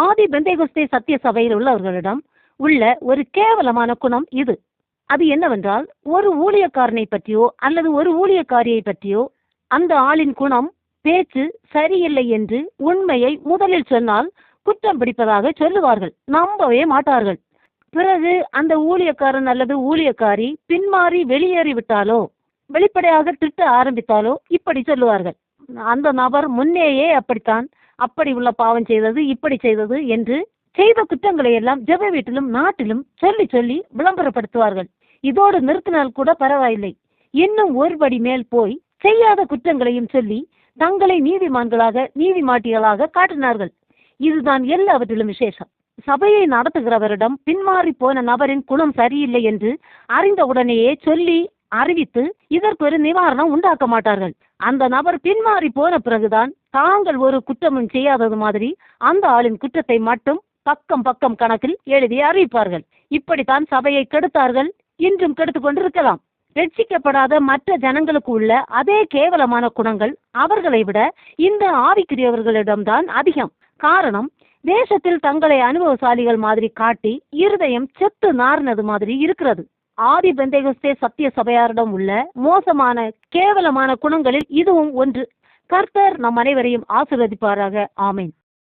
ஆதி பெந்தேகொஸ்தே சத்திய சபையில் உள்ளவர்களிடம் உள்ள ஒரு கேவலமான குணம் இது. அது என்னவென்றால், ஒரு ஊழியக்காரனை பற்றியோ அல்லது ஒரு ஊழியக்காரியை பற்றியோ அந்த ஆளின் குணம், பேச்சு சரியில்லை என்று உண்மையை முதலில் சொன்னால் குற்றம் பிடிப்பதாக சொல்லுவார்கள், நம்பவே மாட்டார்கள். பிறகு அந்த ஊழியக்காரன் அல்லது ஊழியக்காரி பின்மாறி வெளியேறிவிட்டாலோ, வெளிப்படையாக திட்ட ஆரம்பித்தாலோ இப்படி சொல்லுவார்கள், அந்த நபர் முன்னேயே அப்படித்தான், அப்படி உள்ள பாவம் செய்தது, இப்படி செய்தது என்று செய்த குற்றங்களை எல்லாம் ஜெப வீட்டிலும் நாட்டிலும் சொல்லி சொல்லி விளம்பரப்படுத்துவார்கள். இதோடு நிறுத்தினால் கூட பரவாயில்லை, இன்னும் ஒருபடி மேல் போய் செய்யாத குற்றங்களையும் சொல்லி தங்களை நீதிமான்களாக நீதிமாட்டிகளாக காட்டினார்கள். இதுதான் எல்லாவற்றிலும் விசேஷம். சபையை நடத்துகிறவரிடம் பின்மாறி போன நபரின் குணம் சரியில்லை என்று அறிந்தவுடனேயே சொல்லி அறிவித்து இதற்கு ஒரு நிவாரணம் உண்டாக்க மாட்டார்கள். அந்த நபர் பின்மாறி போன பிறகுதான் தாங்கள் ஒரு குற்றமும் செய்யாதது மாதிரி அந்த ஆளின் குற்றத்தை மட்டும் பக்கம் பக்கம் கணக்கில் எழுதி அறிவிப்பார்கள். இப்படித்தான் சபையை கெடுத்தார்கள், இன்றும் கெடுத்து கொண்டிருக்கலாம். ரட்சிக்கப்படாத மற்ற ஜனங்களுக்கு உள்ள அதே கேவலமான குணங்கள் அவர்களை விட இந்த ஆவிக்குரியவர்களிடம்தான் அதிகம். காரணம், தேசத்தில் தங்களை அனுபவசாலிகள் மாதிரி காட்டி இருதயம் செத்து நார்னது மாதிரி இருக்கிறது. ஆதி பெந்தேகொஸ்தே சத்திய சபையாரிடம் உள்ள மோசமான கேவலமான குணங்களில் இதுவும் ஒன்று. கர்த்தர் நம் அனைவரையும் ஆசீர்வதிப்பாராக. ஆமென்.